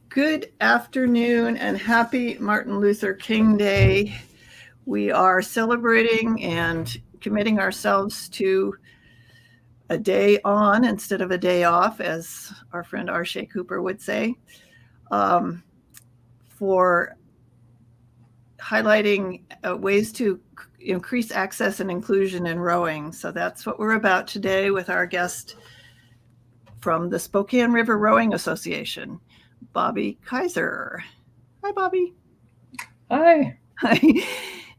Good afternoon and happy Martin Luther King Day. We are celebrating and committing ourselves to a day on instead of a day off, as our friend Arshay Cooper would say, um, for highlighting ways to increase access and inclusion in rowing. So that's what we're about today with our guest from the Spokane River Rowing Association, Bobby Kaiser. Hi, Bobby. Hi. Hi.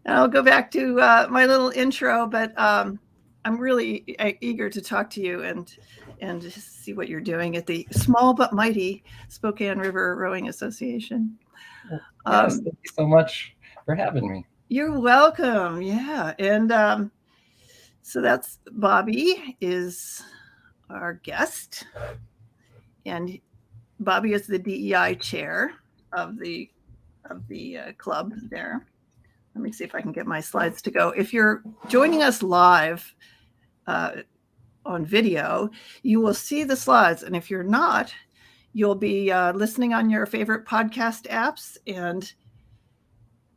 I'll go back to my little intro, but I'm really eager to talk to you and see what you're doing at the small but mighty Spokane River Rowing Association. Yes, thank you so much for having me. You're welcome. Yeah, and so that's Bobby is our guest, and Bobby is the DEI chair of the club there. Let me see if I can get my slides to go. If you're joining us live on video, you will see the slides. And if you're not, you'll be listening on your favorite podcast apps, and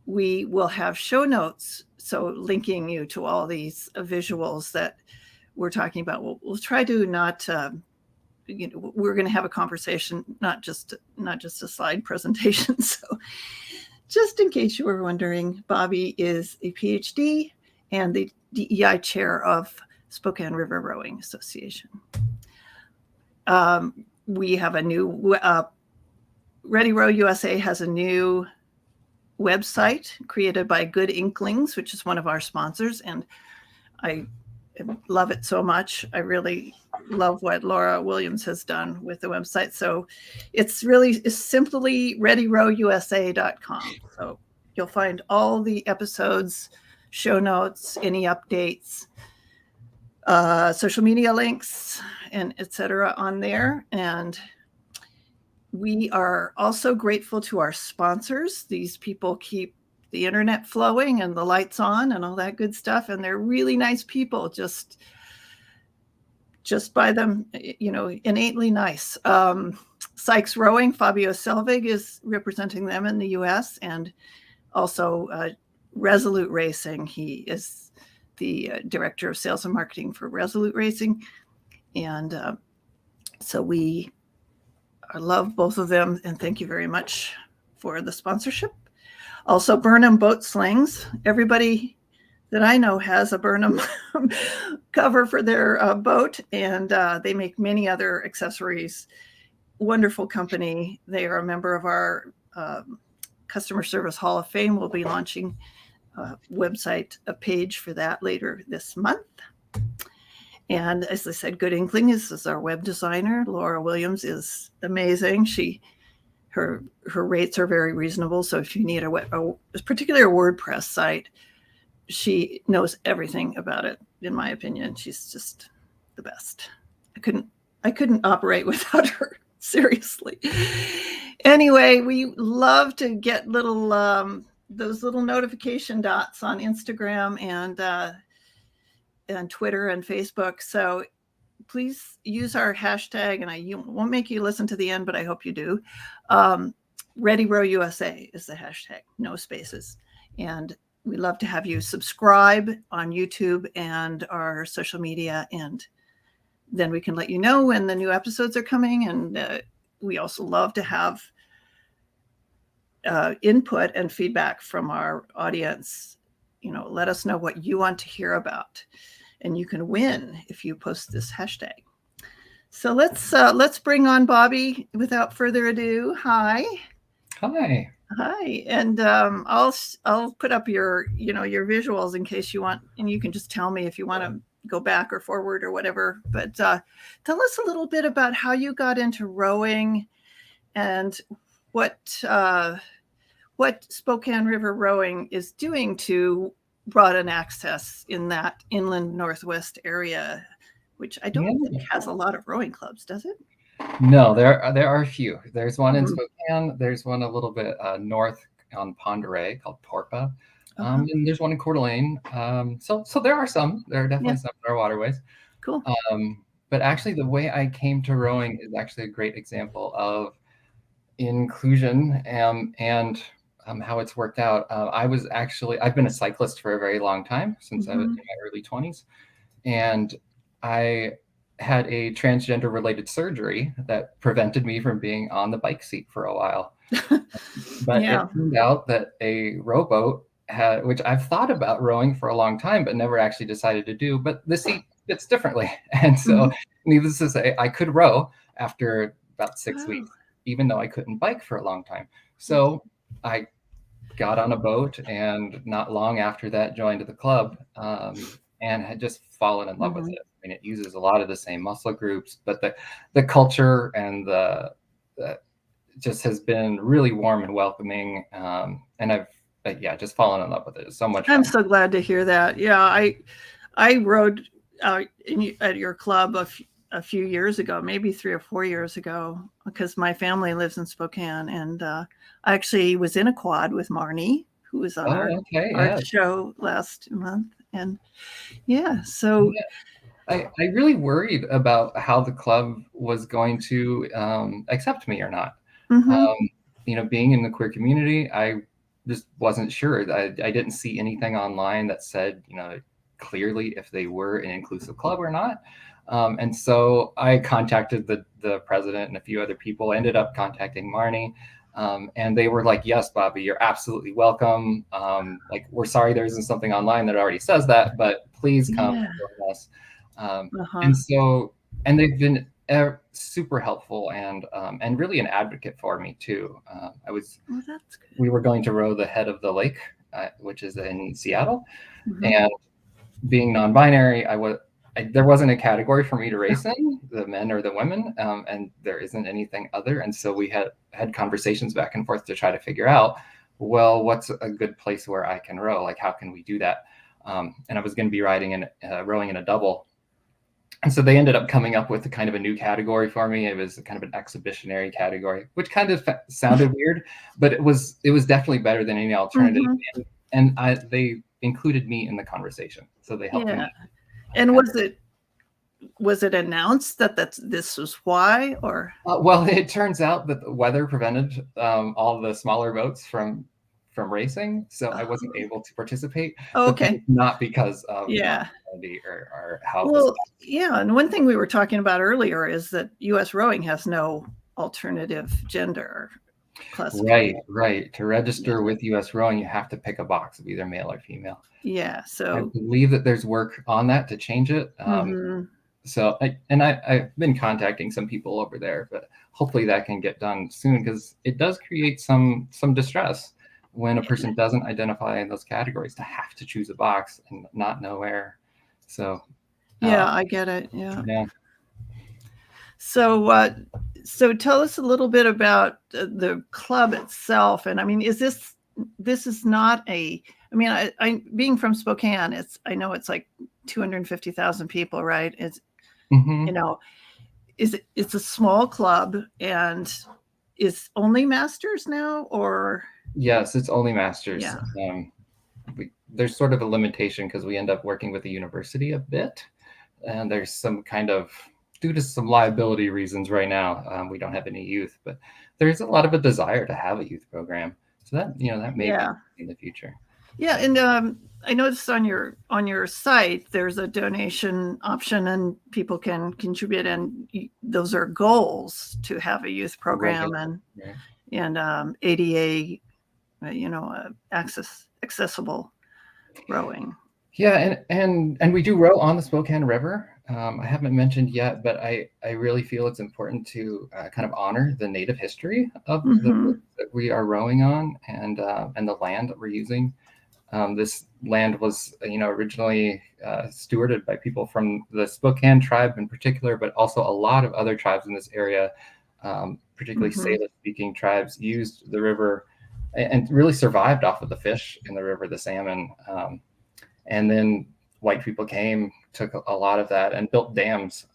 we will have show notes. So linking you to all these visuals that we're talking about. We'll try to not, we're going to have a conversation, not just a slide presentation. So just in case you were wondering, Bobby is a PhD and the DEI chair of Spokane River Rowing Association. We have a new, Ready Row USA has a new website created by Good Inklings, which is one of our sponsors. And I love it so much. I really love what Laura Williams has done with the website. So it's simply readyrowusa.com. So you'll find all the episodes, show notes, any updates, social media links, and etc. on there. And we are also grateful to our sponsors. These people keep the internet flowing and the lights on and all that good stuff. And they're really nice people, just by them, innately nice. Sykes Rowing, Fabio Selvig is representing them in the US, and also Resolute Racing. He is the director of sales and marketing for Resolute Racing. And so we love both of them, and thank you very much for the sponsorship. Also, Burnham Boat Slings. Everybody that I know has a Burnham cover for their boat, and they make many other accessories. Wonderful company. They are a member of our Customer Service Hall of Fame. We'll be launching a page for that later this month. And as I said, Good Inkling is our web designer. Laura Williams is amazing. Her rates are very reasonable. So if you need particularly a WordPress site, she knows everything about it. In my opinion, she's just the best. I couldn't operate without her. Seriously. Anyway, we love to get those little notification dots on Instagram and Twitter and Facebook. So please use our hashtag, and I won't make you listen to the end, but I hope you do. Ready Row USA is the hashtag, no spaces. And we love to have you subscribe on YouTube and our social media, and then we can let you know when the new episodes are coming. And we also love to have input and feedback from our audience. Let us know what you want to hear about, and you can win if you post this hashtag. So let's bring on Bobby without further ado. Hi. Hi. Hi. And I'll put up your visuals in case you want, and you can just tell me if you want to go back or forward or whatever. But tell us a little bit about how you got into rowing and what Spokane River Rowing is doing to broaden access in that inland Northwest area, which I don't think has a lot of rowing clubs, does it? No, there are a few. There's one in Spokane. There's one a little bit north on Ponderay called Torpa. And there's one in Coeur d'Alene. So there are some. There are definitely some in our waterways. Cool. But actually, the way I came to rowing is actually a great example of inclusion and how it's worked out. I've been a cyclist for a very long time, since I was in my early 20s. And I had a transgender related surgery that prevented me from being on the bike seat for a while. But Yeah. it turned out that a rowboat which I've thought about rowing for a long time, but never actually decided to do, but the seat fits differently. And so needless to say, I could row after about 6 weeks, even though I couldn't bike for a long time. So I got on a boat, and not long after that joined the club, and had just fallen in love with it. I mean, it uses a lot of the same muscle groups, but the culture and the just has been really warm and welcoming. And I've just fallen in love with it. It's so much fun. I'm so glad to hear that. Yeah, I rode at your club a few years ago, maybe 3 or 4 years ago, because my family lives in Spokane, and I actually was in a quad with Marnie, who was on our show last month. And so I really worried about how the club was going to accept me or not. Being in the queer community, I just wasn't sure. I didn't see anything online that said, clearly if they were an inclusive club or not. And so I contacted the president and a few other people. I ended up contacting Marnie, and they were like, "Yes, Bobby, you're absolutely welcome. We're sorry there isn't something online that already says that, but please come join us." And they've been super helpful and really an advocate for me too. We were going to row the head of the lake, which is in Seattle, and being non-binary, there wasn't a category for me to race in, the men or the women, and there isn't anything other. And so we had conversations back and forth to try to figure out, well, what's a good place where I can row? Like, how can we do that? And I was going to be rowing in a double. And so they ended up coming up with a kind of a new category for me. It was kind of an exhibitionary category, which kind of sounded weird, but it was definitely better than any alternative. And they included me in the conversation, so they helped me. And was it announced that this was why, or? Well, it turns out that the weather prevented all the smaller boats from racing, so I wasn't able to participate. Okay, not because of or how. Well, and one thing we were talking about earlier is that U.S. rowing has no alternative gender classification. Right. To register with U.S. rowing, you have to pick a box of either male or female. Yeah, so I believe that there's work on that to change it. So I've been contacting some people over there, but hopefully that can get done soon, because it does create some distress when a person doesn't identify in those categories, to have to choose a box and not know where. So I get it. Yeah. So tell us a little bit about the club itself. And I mean, this is not I being from Spokane, I know it's like 250,000 people, right? It's, it's a small club, and is only masters now, or? Yes, it's only masters. Yeah. There's sort of a limitation because we end up working with the university a bit, and there's some kind of, due to some liability reasons right now, we don't have any youth, but there's a lot of a desire to have a youth program. So that may be in the future. Yeah, and I noticed on your site there's a donation option, and people can contribute, and those are goals to have a youth program and ADA, accessible rowing. Yeah, and we do row on the Spokane River. I haven't mentioned yet, but I really feel it's important to kind of honor the native history of the river that we are rowing on, and the land that we're using. This land was, originally stewarded by people from the Spokane tribe in particular, but also a lot of other tribes in this area, particularly Salish-speaking tribes, used the river and really survived off of the fish in the river, the salmon. And then white people came, took a lot of that, and built dams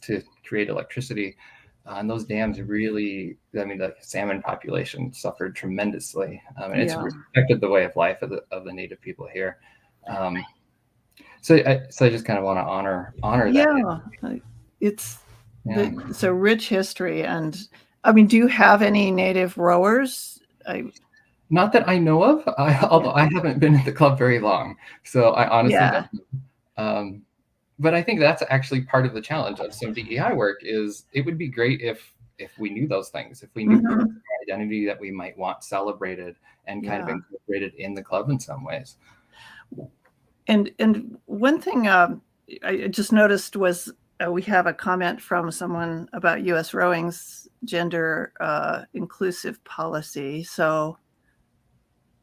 to create electricity. And those dams really, the salmon population suffered tremendously. And it's affected the way of life of the native people here. So I just kind of want to honor that. It's a rich history, and I mean, do you have any native rowers? Not that I know of, although I haven't been at the club very long, so I honestly Yeah. don't know. But I think that's actually part of the challenge of some DEI work is it would be great if we knew those things, if we knew parts of our identity that we might want celebrated and kind of incorporated in the club in some ways. And one thing I just noticed was we have a comment from someone about U.S. Rowing's gender inclusive policy. So,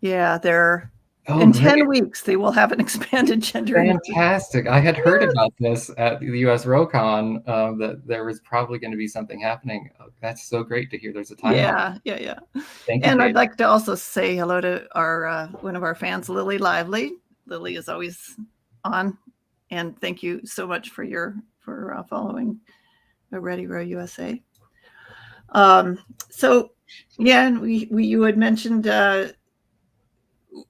yeah, they're in great. 10 weeks they will have an expanded gender. Fantastic! I had heard about this at the U.S. RowCon that there was probably going to be something happening. Oh, that's so great to hear. There's a timeline. Yeah. Thank you, And Kate. I'd like to also say hello to our one of our fans, Lily Lively. Lily is always on, and thank you so much for following Ready Row USA. So yeah, and you had mentioned,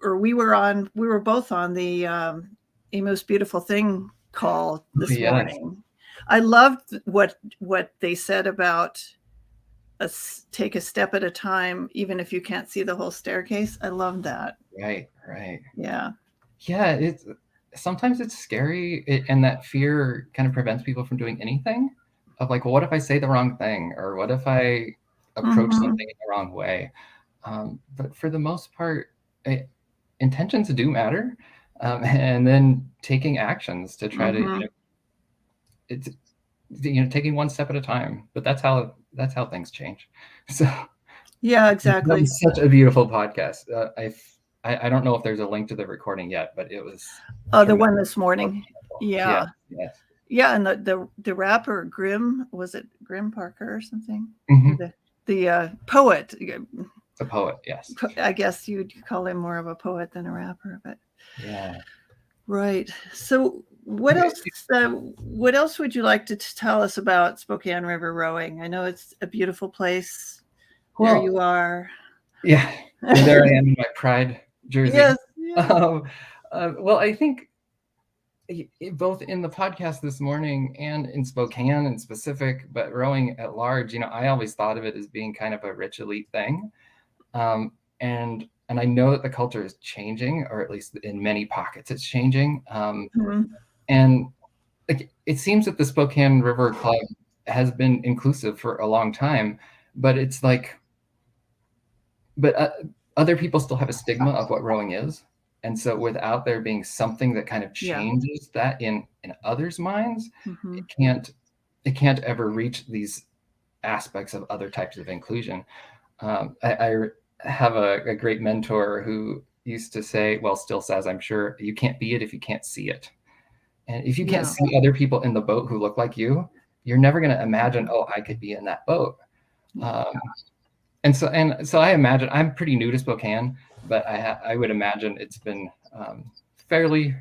or we were both on the A Most Beautiful Thing call this morning. I loved what they said about take a step at a time, even if you can't see the whole staircase. I love that. Right. Yeah. Sometimes it's scary, and that fear kind of prevents people from doing anything. Of like, well, what if I say the wrong thing, or what if I approach something in the wrong way? But for the most part, intentions do matter, and then taking actions to try to, it's taking one step at a time. But that's how things change. So yeah, exactly. That was such a beautiful podcast. I don't know if there's a link to the recording yet, but it was the one this morning. Yeah. Yes. Yeah, and the rapper Grim, was it Grim Parker or something? The poet. The poet, yes. I guess you'd call him more of a poet than a rapper, but yeah. Right. So what else would you like to tell us about Spokane River Rowing? I know it's a beautiful place. There you are. Yeah, and there I am in my Pride jersey. Yes. Well, I think both in the podcast this morning and in Spokane in specific, but rowing at large, I always thought of it as being kind of a rich elite thing. And I know that the culture is changing, or at least in many pockets it's changing. And it seems that the Spokane River Club has been inclusive for a long time, but it's like, other people still have a stigma of what rowing is. And so without there being something that kind of changes that in others' minds, it can't ever reach these aspects of other types of inclusion. I have a great mentor who used to say, well, still says, I'm sure, you can't be it if you can't see it. And if you can't see other people in the boat who look like you, you're never going to imagine, oh, I could be in that boat. And so I imagine, I'm pretty new to Spokane, but I would imagine it's been fairly,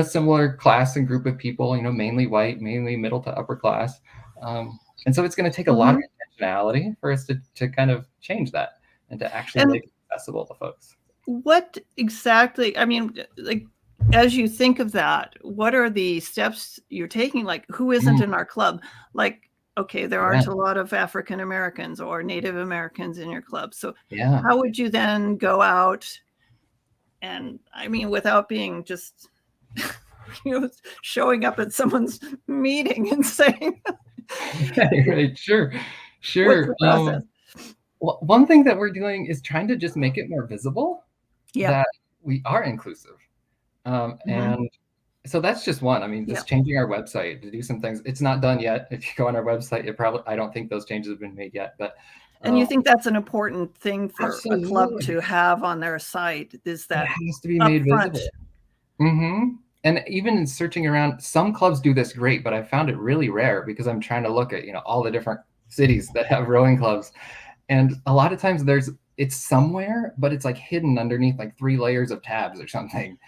similar class and group of people, mainly white, mainly middle to upper class. And so it's going to take a lot of intentionality for us to kind of change that and to actually make it accessible to folks. What exactly, I mean, like, as you think of that, what are the steps you're taking? Like, who isn't in our club? Like, okay, there aren't a lot of African Americans or Native Americans in your club. So how would you then go out and, I mean, without being just, showing up at someone's meeting and saying, right, sure. What's the process? Well, one thing that we're doing is trying to just make it more visible that we are inclusive. And so that's just one. I mean, just changing our website to do some things. It's not done yet. If you go on our website, I don't think those changes have been made yet. But and you think that's an important thing for a club to have on their site, is that it has to be made visible. And even in searching around, some clubs do this great, but I found it really rare because I'm trying to look at, all the different cities that have rowing clubs. And a lot of times it's somewhere, but it's like hidden underneath like 3 layers of tabs or something.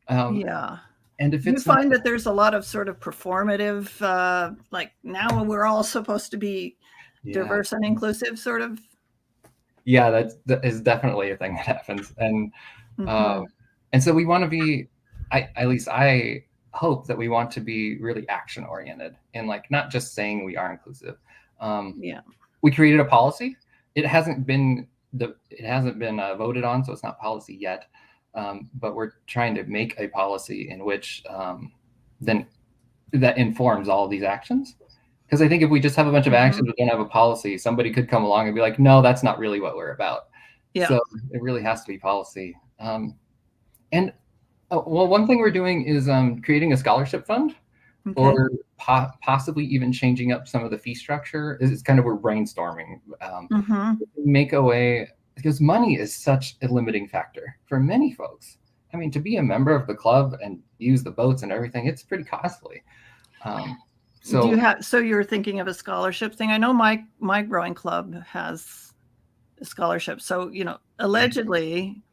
And if you find that there's a lot of sort of performative, like now we're all supposed to be diverse and inclusive sort of. Yeah, that is definitely a thing that happens. And so we want to be, at least I hope that we want to be really action oriented and like not just saying we are inclusive. we created a policy. It hasn't been voted on, so it's not policy yet. But we're trying to make a policy in which then that informs all of these actions. Because I think if we just have a bunch of actions but don't have a policy, somebody could come along and be like, no, that's not really what we're about. Yeah. So it really has to be policy. One thing we're doing is creating a scholarship fund, or possibly even changing up some of the fee structure. It's kind of, we're brainstorming. Make a way, because money is such a limiting factor for many folks. I mean, to be a member of the club and use the boats and everything, it's pretty costly. So you're thinking of a scholarship thing? I know my rowing club has a scholarship. So, allegedly,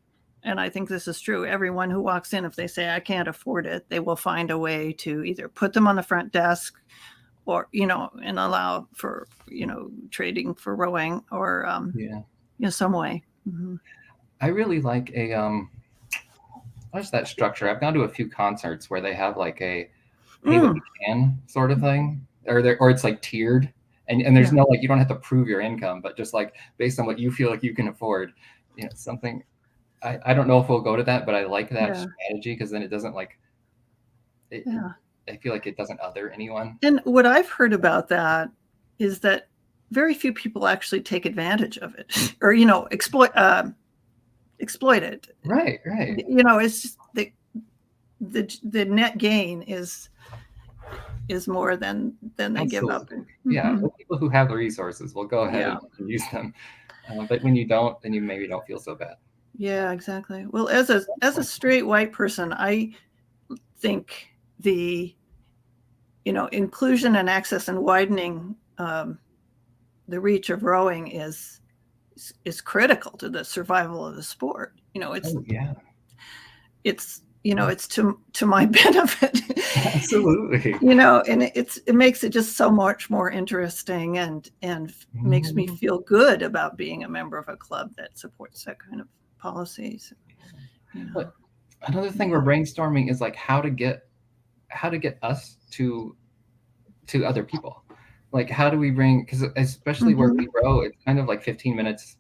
and I think this is true, everyone who walks in, if they say, I can't afford it, they will find a way to either put them on the front desk or, and allow for, trading for rowing or, some way. I really like what's that structure? I've gone to a few concerts where they have like a pay what you can sort of thing, or it's like tiered, and there's no, like, you don't have to prove your income, but just like based on what you feel like you can afford, something. I don't know if we'll go to that, but I like that strategy, because then it doesn't I feel like it doesn't other anyone. And what I've heard about that is that very few people actually take advantage of it or, exploit it. Right. It's just the net gain is more than they give up. Yeah, the people who have the resources will go ahead and use them. But when you don't, then you maybe don't feel so bad. Yeah, exactly. Well, as a straight white person, I think the inclusion and access and widening the reach of rowing is critical to the survival of the sport. It's it's to my benefit. Absolutely. And it makes it just so much more interesting and makes me feel good about being a member of a club that supports that kind of policies. But another thing we're brainstorming is like how to get us to other people. Like, how do we bring, because especially where we row, it's kind of like 15 minutes,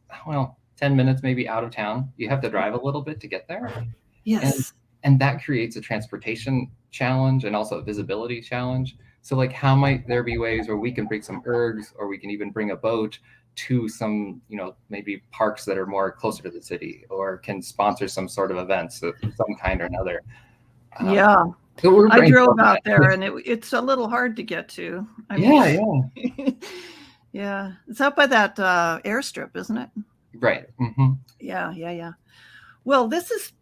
10 minutes maybe out of town. You have to drive a little bit to get there. Yes. And that creates a transportation challenge and also a visibility challenge. So like, how might there be ways where we can bring some ergs, or we can even bring a boat to some, maybe parks that are more closer to the city, or can sponsor some sort of events of some kind or another. So I drove out there, and it's a little hard to get to. Yeah. It's up by that airstrip, isn't it? Right. Yeah. Well, this is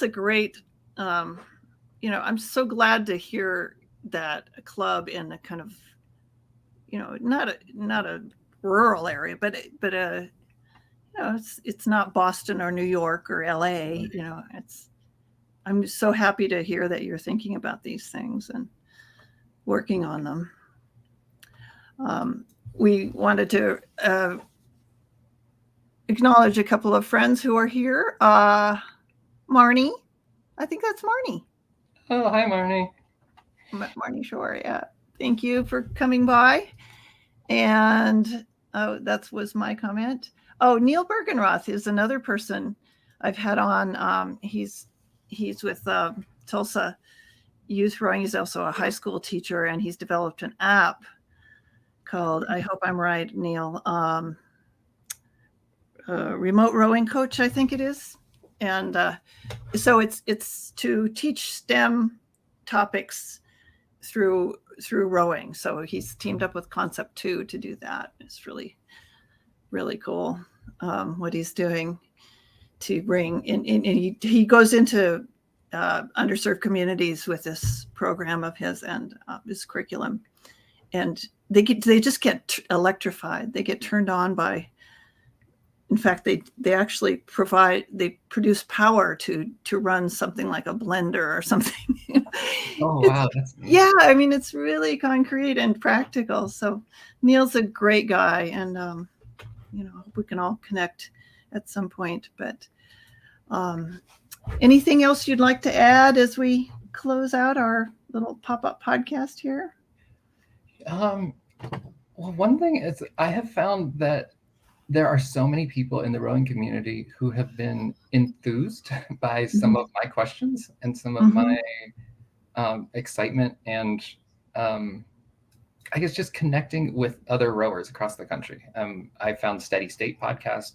a great, I'm so glad to hear that a club in a kind of, not a rural area, but it's not Boston or New York or LA. I'm so happy to hear that you're thinking about these things and working on them. We wanted to acknowledge a couple of friends who are here. Marnie, I think that's Marnie. Oh, hi, Marnie. Marnie Shore, yeah. Thank you for coming by. And that was my comment. Oh, Neil Bergenroth is another person I've had on. He's with Tulsa Youth Rowing. He's also a high school teacher, and he's developed an app called, I hope I'm right, Neil, Remote Rowing Coach, I think it is. And so it's to teach STEM topics through rowing. So he's teamed up with Concept 2 to do that. It's really, really cool what he's doing to bring in. He goes into underserved communities with this program of his and his curriculum, and they just get electrified. They get turned on by. In fact, they actually produce power to run something like a blender or something. Oh, wow. That's neat. Yeah, I mean, it's really concrete and practical. So Neil's a great guy, and hope we can all connect at some point. But anything else you'd like to add as we close out our little pop-up podcast here? Well, one thing is I have found that there are so many people in the rowing community who have been enthused by some of my questions and some of my excitement and I guess just connecting with other rowers across the country. I found Steady State podcast,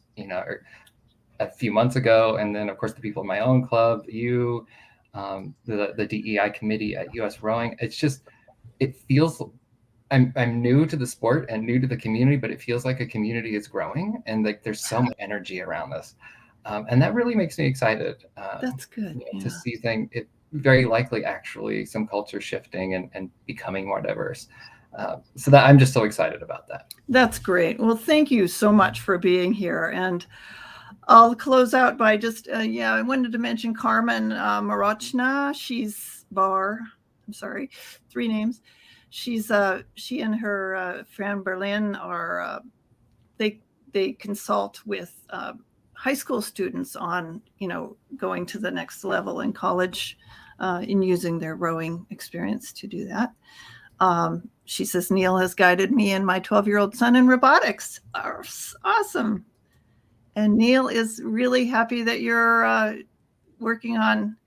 a few months ago, and then of course the people in my own club, the DEI committee at US Rowing. It feels I'm new to the sport and new to the community, but it feels like a community is growing and like there's so much energy around this. And that really makes me excited. That's good. To see it very likely actually some culture shifting and becoming more diverse. So that I'm just so excited about that. That's great. Well, thank you so much for being here. And I'll close out by just, I wanted to mention Carmen Marachna. She's I'm sorry, 3 names. She and her friend Berlin are, they consult with high school students on, going to the next level in college in using their rowing experience to do that. She says, Neil has guided me and my 12-year-old son in robotics. Awesome. And Neil is really happy that you're working on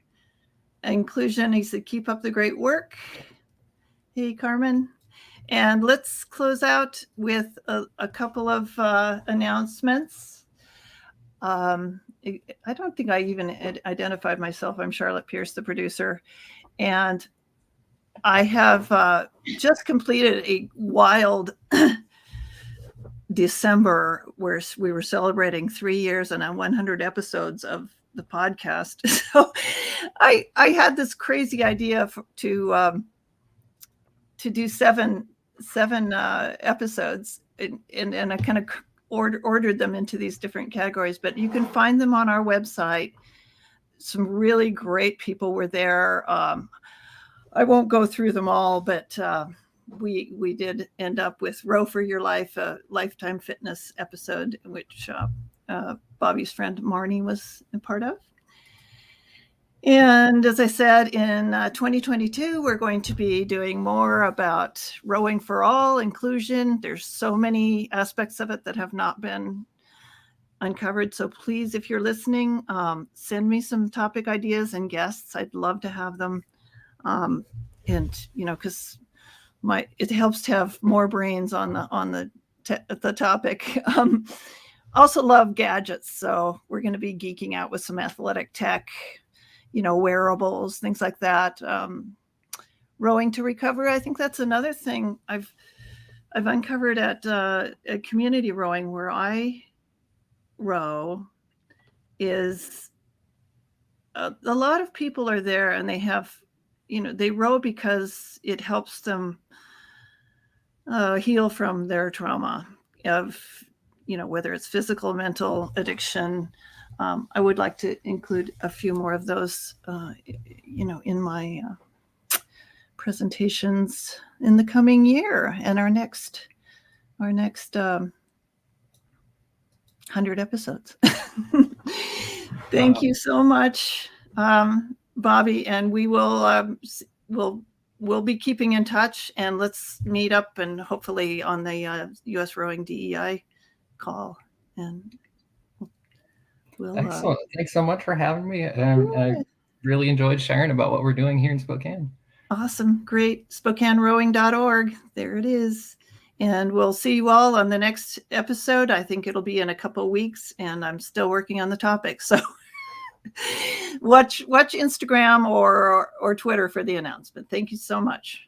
inclusion. He said, keep up the great work. Hey, Carmen. And let's close out with a couple of announcements. I don't think I even identified myself. I'm Charlotte Pierce, the producer. And I have just completed a wild December where we were celebrating 3 years and 100 episodes of the podcast. So I had this crazy idea to do seven episodes, and I kind of ordered them into these different categories, but you can find them on our website. Some really great people were there. I won't go through them all, but we did end up with Row for Your Life, a Lifetime Fitness episode, which Bobby's friend Marnie was a part of. And as I said, in 2022, we're going to be doing more about rowing for all, inclusion. There's so many aspects of it that have not been uncovered. So please, if you're listening, send me some topic ideas and guests. I'd love to have them. And because it helps to have more brains on the topic. Also love gadgets, so we're going to be geeking out with some athletic tech, wearables, things like that. Rowing to recover, I think that's another thing I've uncovered at community rowing where I row. Is a lot of people are there and they have, they row because it helps them heal from their trauma of, whether it's physical, mental, addiction. I would like to include a few more of those, in my presentations in the coming year and our next 100 episodes. Thank you so much, Bobby, and we will we'll be keeping in touch, and let's meet up and hopefully on the US Rowing DEI call. And excellent. Thanks so much for having me. I really enjoyed sharing about what we're doing here in Spokane. Awesome. Great. SpokaneRowing.org. There it is. And we'll see you all on the next episode. I think it'll be in a couple of weeks, and I'm still working on the topic. So watch Instagram or Twitter for the announcement. Thank you so much.